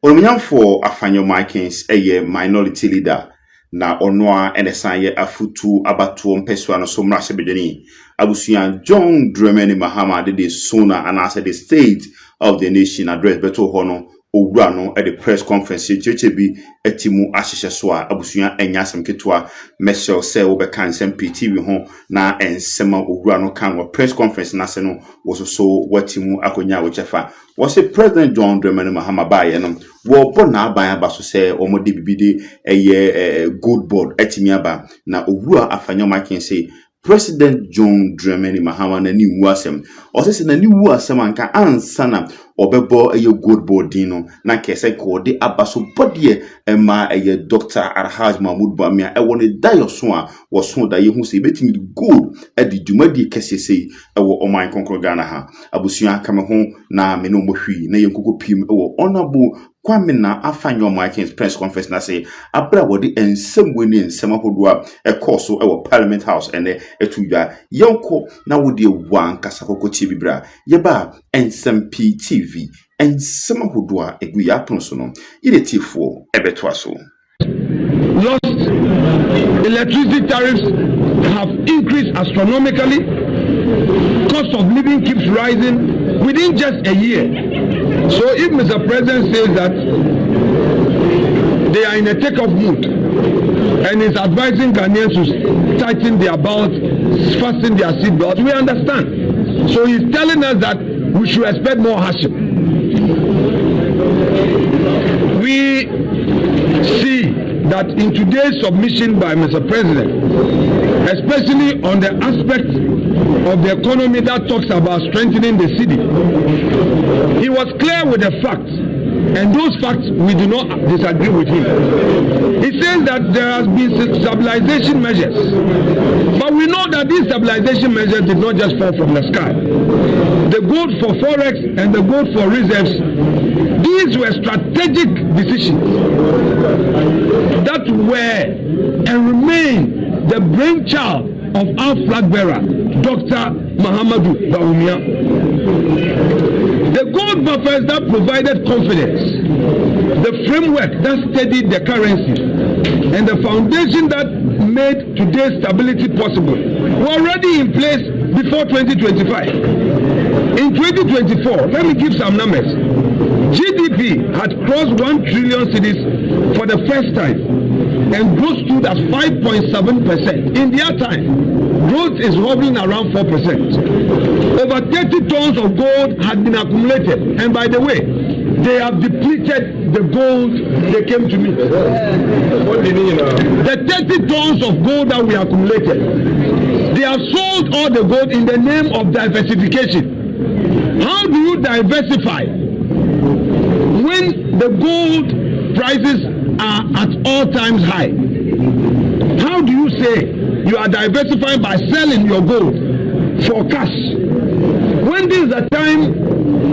Onomian for Afenyo Markins, a minority leader. Na onwa enesanye afutu abatu mpeswa no somra sebedeni abusuan John Dramani Mahama de SONA and as the state of the nation address beto hono owura no at the press conference chechebi etimu ahihye so a abusuan enyasem ketwa mesel se obeka nsem PTV ho na ensema owura no kan wa press conference na se no wososo watimu akonya wochefa was President John Dramani Mahama baye no wo bona aban abaso se omode bibide good board etimi aba na owura Afenyo Markins say President John Dramani Mahama na ni wuasem osese na ni wuasem anka ansana obebo good board dino na kese ko de abaso bodie ema Dr. Alhaj Mahmoud Bamia woni dayoso a wo so da ye hu se betimi good edi dwumadi kese sei wo oman konkro Ghana ha abusua kama ho na me no mohwi na ye nkoko pim wo honorable Kwamina Afenyo Markins press conference na say abra wodi ensem weni ensem ahodo a course so Parliament House ene etudwa yonko na wodi wan kasakoko chi bibra yeba ensem PTV ensem ahodo a egu ya pon so no yedetifo ebeto aso. Lost electricity tariffs have increased astronomically. Cost of living keeps rising within just a year. So if Mr. President says that they are in a take-off mood and is advising Ghanaians to tighten their belts, fasten their seat belts, we understand. So he's telling us that we should expect more hardship. We see that in today's submission by Mr. President, especially on the aspect of the economy that talks about strengthening the city, he was clear with the facts, and those facts we do not disagree with him. He says that there has been stabilization measures, but we know that these stabilization measures did not just fall from the sky. The gold for forex and the gold for reserves, these were strategic decisions that were and remain the brainchild of our flag bearer, Dr. Mahama. The gold buffers that provided confidence, the framework that steadied the currency, and the foundation that made today's stability possible were already in place before 2025. In 2024, let me give some numbers. GDP had crossed 1 trillion cedis for the first time, and growth stood at 5.7%. In their time, growth is hovering around 4%. Over 30 tons of gold had been accumulated, and by the way, they have depleted the gold they came to meet. The 30 tons of gold that we accumulated, they have sold all the gold in the name of diversification. How do you diversify when the gold prices are at all times high? How do you say you are diversifying by selling your gold for cash when this is the time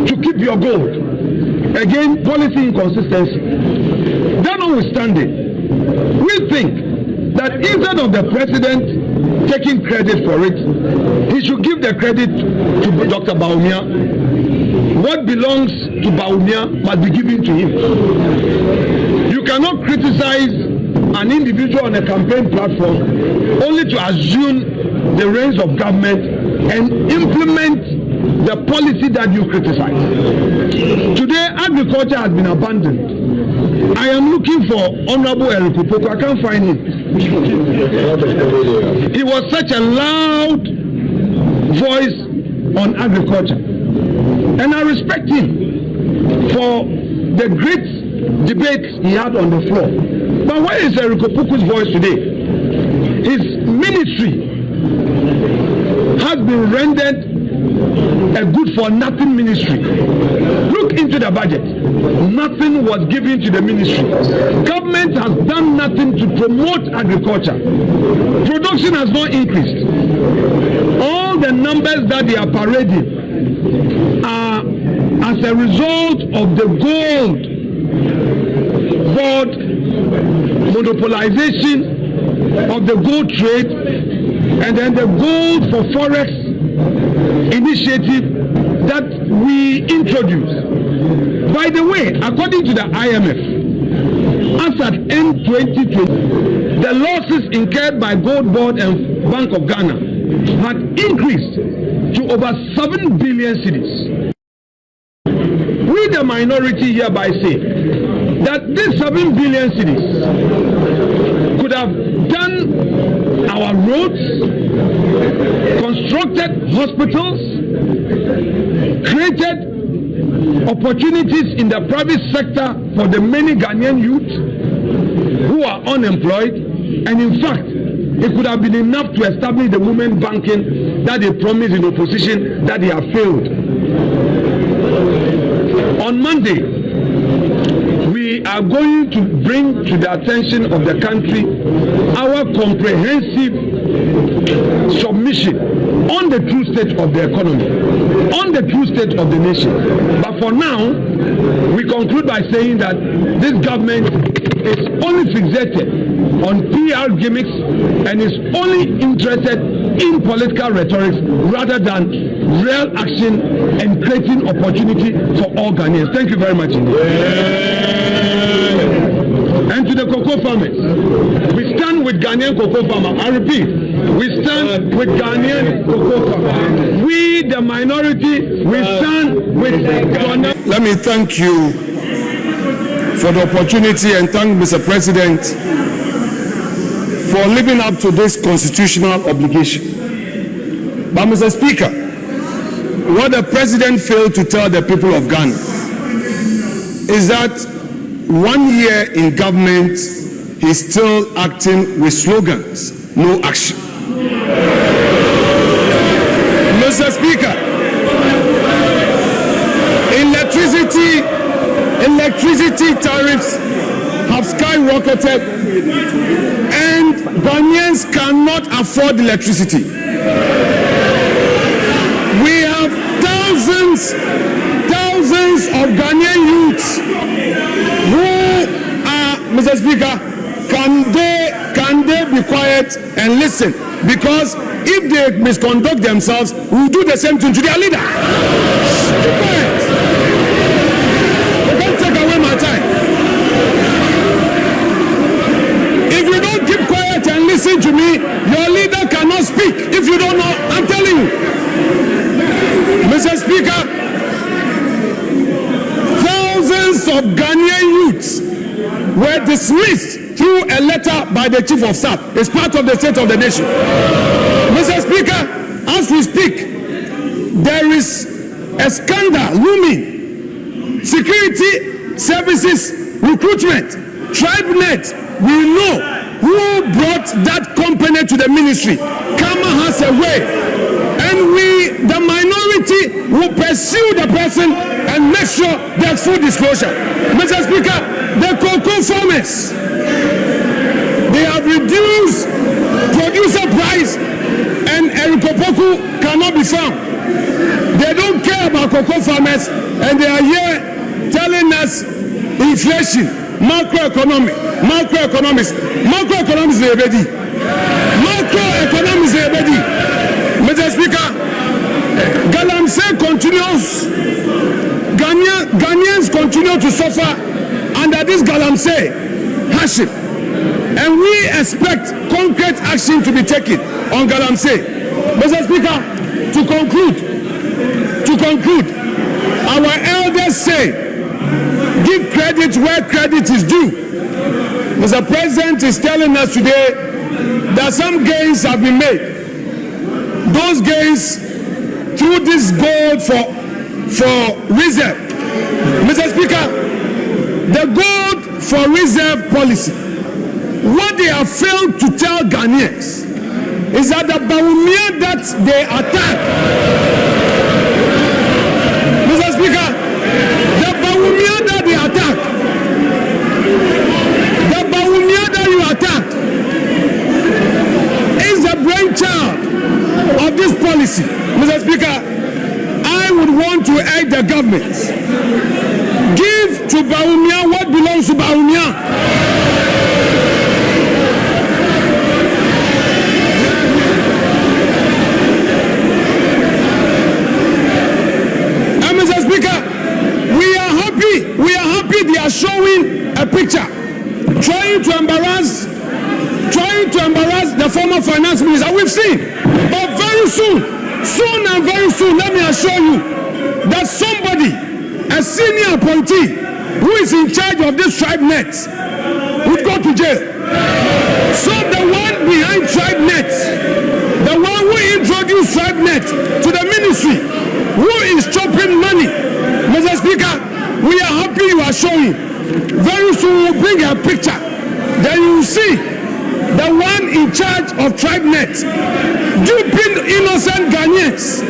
to keep your gold? Again, policy inconsistency. That notwithstanding, we think that instead of the president taking credit for it, he should give the credit to Dr. Bawumia. What belongs to Bawumia must be given to him. You cannot criticize an individual on a campaign platform only to assume the reins of government and implement the policy that you criticize. Today, agriculture has been abandoned. I am looking for Honorable Eric Upoko. I can't find him. He was such a loud voice on agriculture, and I respect him for the great debates he had on the floor. But where is Eric Opoko's voice today? His ministry has been rendered a good-for-nothing ministry. Look into the budget. Nothing was given to the ministry. Government has done nothing to promote agriculture. Production has not increased. All the numbers that they are parading are as a result of the gold board monopolization of the gold trade, and then the gold for forex initiative that we introduced. By the way, according to the IMF, as at end 2020, the losses incurred by Gold Board and Bank of Ghana had increased to over 7 billion cedis. We, the minority, hereby say that this 7 billion cedis could have done our roads, constructed hospitals, created opportunities in the private sector for the many Ghanaian youth who are unemployed, and in fact, it could have been enough to establish the women banking that they promised in opposition that they have failed. On Monday, we are going to bring to the attention of the country our comprehensive submission on the true state of the economy, on the true state of the nation. But for now, we conclude by saying that this government is only fixated on PR gimmicks and is only interested in political rhetoric rather than real action and creating opportunity for all Ghanaians. Thank you very much indeed. And to the cocoa farmers, we stand with Ghanaian cocoa farmers. I repeat, we stand with Ghanaian cocoa farmers. We, the minority, we stand with Ghana. Let me thank you for the opportunity and thank Mr. President for living up to this constitutional obligation. But Mr. Speaker, what the President failed to tell the people of Ghana is that 1 year in government, he's still acting with slogans, no action. Mr. Speaker, electricity tariffs have skyrocketed and Ghanaians cannot afford electricity. We have thousands of Ghanaian youths who are, Mr. Speaker, can they be quiet and listen? Because if they misconduct themselves, we'll do the same thing to their leader. Be quiet. You can't take away my time. If you don't keep quiet and listen to me, your leader cannot speak. If you don't know, I'm telling you. Mr. Speaker, thousands of Ghanaian youths were dismissed through a letter by the Chief of Staff. It's part of the state of the nation. Mr. Speaker, as we speak, there is a scandal looming. Security services recruitment, TribeNet, we know who brought that company to the ministry. Kama has a way. And we, the minority, will pursue the person and make sure there's full disclosure. Mr. Speaker, the cocoa farmers, they have reduced producer price and Erikopoku cannot be found. They don't care about cocoa farmers and they are here telling us inflation, macroeconomics is already. Macroeconomics is already. Mr. Speaker, Galamsey continues, Ghanaians continue to suffer under this Galamsey hardship. And we expect concrete action to be taken on Galamsey. Mr. Speaker, to conclude, our elders say, give credit where credit is due. Mr. President is telling us today that some gains have been made. Those gains through this gold for reserve. Mr. Speaker, the gold for reserve policy, what they have failed to tell Ghanaians is that the Bawumia that they attack, Mr. Speaker, the Bawumia that they attack, the Bawumia that you attacked is the brainchild of this policy. Mr. Speaker, I would want to urge the government, give to Bawumia what belongs to Bawumia. And Mr. Speaker, we are happy they are showing a picture, trying to embarrass the former finance minister. We've seen, but very soon and very soon, let me assure you that somebody, a senior appointee who is in charge of this tribe net, would go to jail. So the one behind TribeNet, the one who introduced TribeNet to the ministry, who is chopping money, Mr. Speaker, we are happy you are showing. Very soon we'll bring a picture. Then you will see the one in charge of TribeNet duping innocent Ghanaians,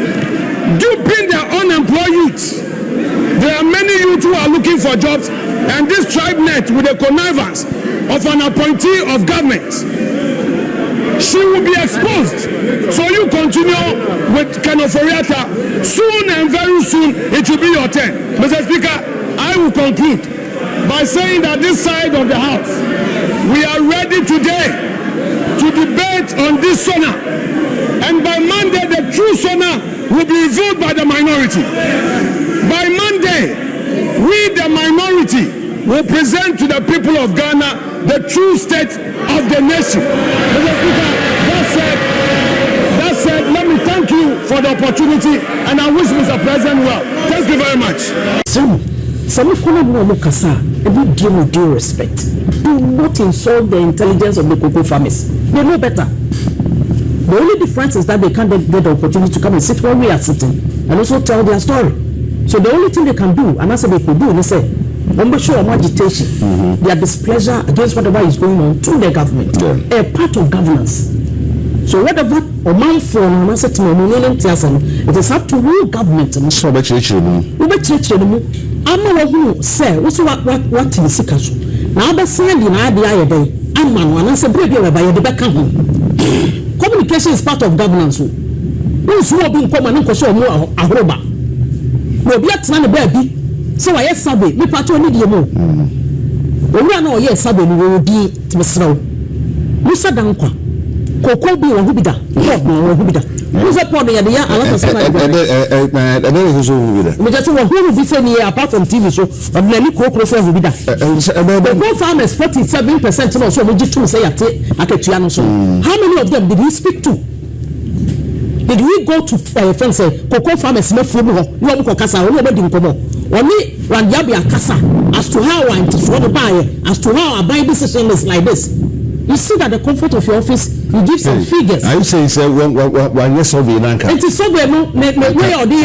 duping their unemployed youths. There are many youths who are looking for jobs, and this TribeNet, with the connivance of an appointee of government, she will be exposed. So you continue with Kenneth Oriata. Soon and very soon it will be your turn. Mr. Speaker, I will conclude by saying that this side of the house, we are ready today to debate on this SONA, and by Monday the true SONA will be revealed by the minority. By Monday, we the minority will present to the people of Ghana the true state of the nation. Mr. Speaker, that said, let me thank you for the opportunity, and I wish Mr. President well. Thank you very much. Some Kasa, give with due respect. Do not insult the intelligence of the cocoa farmers. They know better. The only difference is that they can't get the opportunity to come and sit where we are sitting and also tell their story. So the only thing they can do, and that's what they could do, they say, show agitation, their displeasure against whatever is going on to the government, a part of governance. So whatever or man for it is up to real government. So I'm not who say what's what in Sikasu. Now the sending idea day, and man one as a baby by the back home. Communication is part of governance. Who's being common and show more a roba. No, be at the baby. So I survey, we part of the more. We are no yes, survey will be to Mr. Musa Dankwa. Coco be a hubida. Who's a part of the year? I want to say, who will be saying apart from TV show, but many cocoa for hubida. The farmers 47% also would you say at Aketiano. How many of them did he speak to? Did we go to friends say cocoa farmers no food you want kasa or nobody komo only one yabia kasa as to how I to swallow buy as to how I buy decision is like this. You see that the comfort of your office, you give some figures. I say one yes of the Lanka. It is so way or the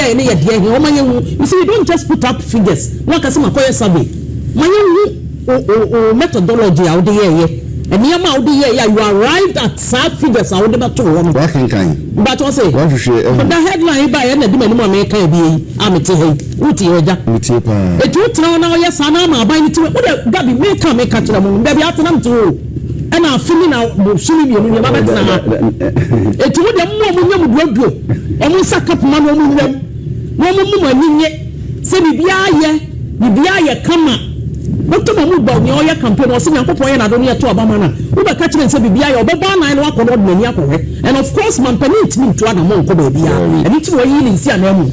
you see, you don't just put up figures. One can say survey. My methodology out there. And you arrived at sad figures. I would never told one. But I say, but the headline by any minimum make a be amateur. It would now, yes, and I'm buying it to what be make a make a moon. Maybe after them too. And I'm feeling out, shooting you. It would have more almost a couple of months. No woman, say, be come. But to move about your campaign or senior and I don't hear to Obama. Who are catching and say, be I or Babana and walk on many. And of course, man, penny me to other monk, baby. And it's where you see an enemy.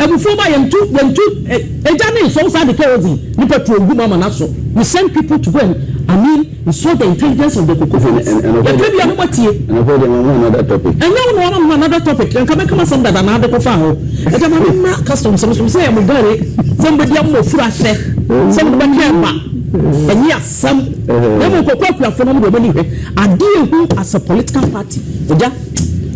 And before I am two, when two, a Janet so sad the kerosene, Nipper to a good mama naso. We send people to go. I mean, we saw the intelligence of the cocoa farmers. And maybe I'm not here. And avoid another topic. And now another topic. And come some that another profile. And I'm not customs. Some say I'm very somebody I'm more fresh. Somebody care about. And yes, some never cocoa from the money. I deal who as a political party.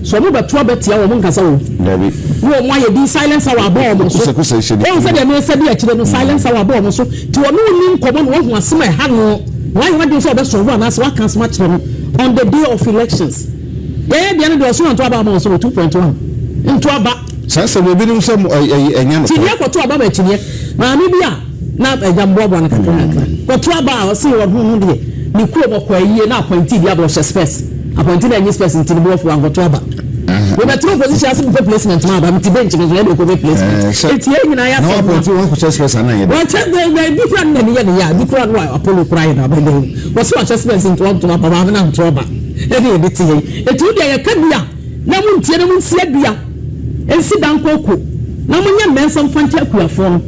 So I'm about trouble to our monk as well. No, why you silence our bomb? So they may say the silence our bomb. So to a new common one was my hand. Why you say that's one as what can match them on the day of elections? Yeah, the end of the about 2.1 into about Sasa we be some enyam. Tinia ko to aba ba tinia. Na me bia na ejambo bo na kakra. Ko to aba o se wo hu de. Ni ku obokwa yie na appointee bia bo space. Appointee na any space nti bo fu an ko to aba. We be through position as the placement ma ba mti bench me ready ko placement. Etie nyina ya so. No appointee won ko space na ye. What the different na ye ya different wa apollo cry na ba de. What so space nti won to aba ba na to aba. E dey be tie. Etu dia ye ka bia. Na mu ntie na mu nsia bia. Ensi dankoko na munya mensa mfanti akuafo no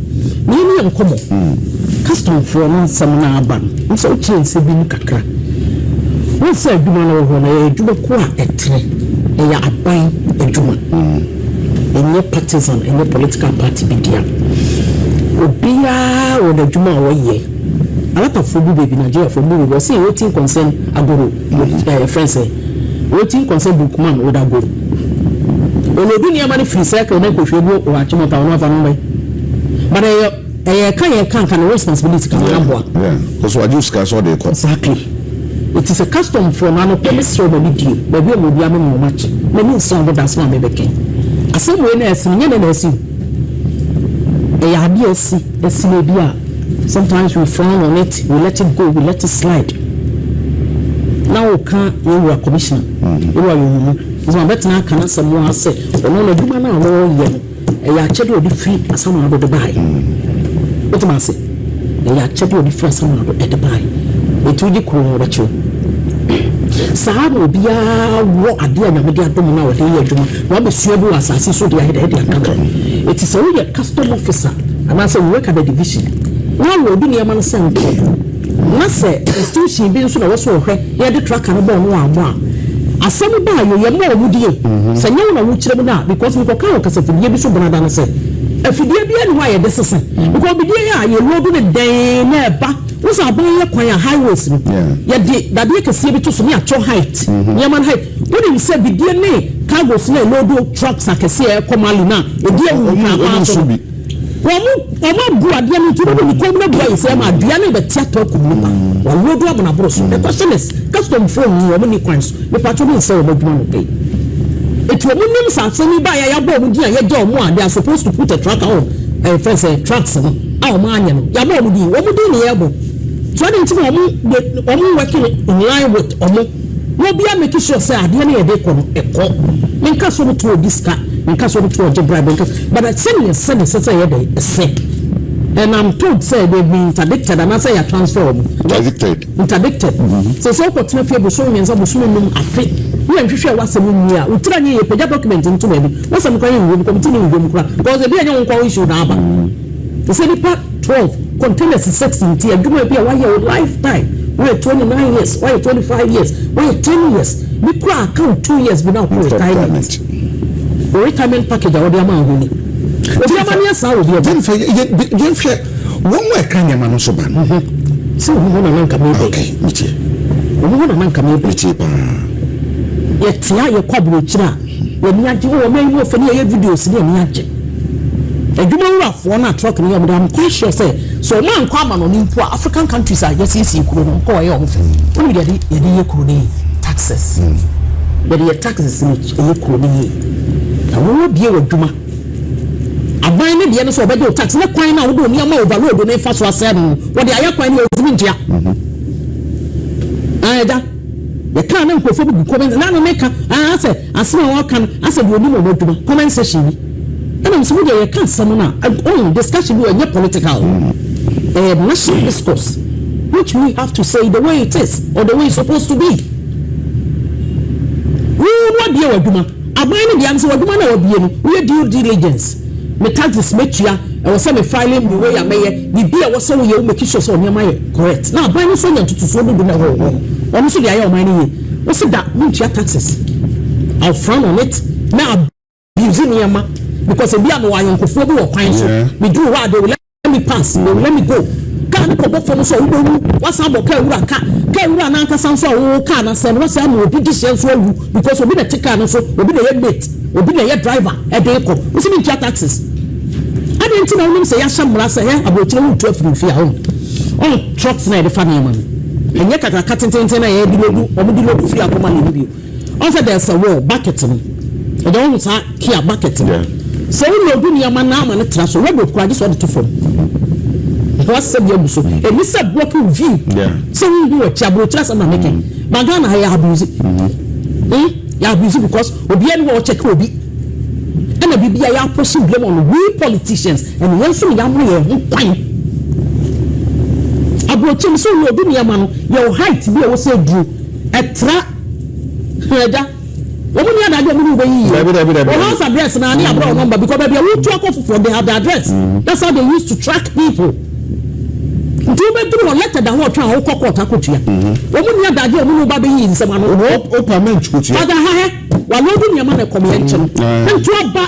ni enkomo custom for no some na ban so change bi mu kakra wọ́n sẹ́ adwuma no wɔ na adwuma ko a ɛtere ɛyɛ aban adwuma ɛnyɛ partisan ɛnyɛ political party bi dia obiara wɔ adwuma a wɔyɛ alapafo bi baby Nigeria for mu wɔ say wetin concern agoro friends wetin concern bookman with agoro olodu ni amani free cycle na ko hwe bi o achimo pa no afa no bai but kan the responsibility can number yeah because what you scarce all the cost exactly. It is a custom for an promise so many deal, but we will be a much. Many song that's not maybe king. A same way as in NSC. A RDSC, a CNBA. Sometimes we frown on it, we let it go, we let it slide. Now we can't, you are commissioner. You are you. It's my better now, can someone say, or no, do man now, a cheddar the free as someone about the buy. What am I say? A cheddar the free someone at the buy. Etuji kuro bacho sahabu bia wo ade anyamede adom na wode ye adwuma na obesua bi asase so de ahede akaka it is a custom officer and I say we work at the division na wo bi ne man san ko na say institution bi nso na wo so hwe ye de tracker no bo no amo a asem ba yo ye ma omudie sanya wo na wo kire mu na because we ko kan kasafidie bi so bonada na say afidie bi ene wa ye de sese because bi die ya ye lodu ne den na eba what's our boy kwan highways no ya de da de kese bi to so ne acho height yaman height when you say bidie ne cargos na load trucks akese e komali na odi ewu ka ba so bi omo bu ade ne to bi ko na bu say ma ade ne be tiato ko mu pa wa load abuna bro so the question is custom phone ni omo ni kwans me pato bi say omo dwuma no pay it omo nim sansani ba ya bo omo di ya je omo ade are supposed to put a tracker on first trucks no a omo anya no ya bo omo di ne ya bo so I didn't know working in line with Omo. No be a make sure say I didn't a come a call. Make us over to a discount, make us over to a bribe. But I send you send a say. And I'm told say they've been interdicted and I say I transfer interdicted. So what no fear showing and some a fit. We are sure what's a year. We try a page document into maybe what's I'm going to continue because the young call issue number. The city part 12 containers is 16 tier. Do not be a your lifetime. We're 29 years, why 25 years, why 10 years. We crack count 2 years without retirement. Retirement package or the amount. One way can you manage so bad? So we want to come okay, we want to come yet, your cobble, when you are doing more for your videos, then you rough one at talking about I'm quite sure say so man common on in poor African countries are just easy couldn't call your when we get the taxes. But the taxes in a crony. I won't be a Juma. I buy the end of the tax, not quite now, do near more overload when they first was 7. What the Ayaquan was India. The cannon for comments, and I make I said, I saw what can I said, you know, comment session. And I'm sorry, I can't summon a discussion with your political national discourse, which we have to say the way it is or the way it's supposed to be. We will be a Duma. I mind the answer of Duma, we are due diligence. Me taxes met you, I was semi filing the way I may be. I was so you make sure so near my correct. Now, by no son to so do the whole. Honestly, I am money. What's that? Meet your taxes. I'll frown on it. Now, abusing Yama. Because if you are going to follow or find so, we do what they will let me pass, they will let me go. Can't come up from so what's up? Can't run Uncle Sansa, can I send what's up with petitions for you because we'll be the ticker and so we'll be the head mate, we'll be the head driver at the echo. What's in your taxes? I didn't know him say, Yasham Rasa, about 12 in fear. Oh, trucks near the funny man. And yet I cut into a head below or below fear for my review. Also, there's a wall bucket. I don't care bucket. So we will do your man now and a trash. What would quite want to form? What's the abuso? And Mr. Blocking view. So we do a chabot trust and making. Magana, I abuse it. You abuse it because we be any check will be. And a BB, I are pushing blame on we politicians and once we are who pine. About him, so you're doing your man, your height, be also do a trap. Woman ya na dem we house address na any abroad number because they will talk off for they have the address. That's how they used to track people. nti wobɛduru wɔ letter da hɔ ɔtwa a wokɔ court akotua wɔn ni adagye wɔn no ba bɛyi nsɛm ano o payment kutua ada ha walɔdu nneɛma na ɛkɔm yɛn nkyɛn nti aba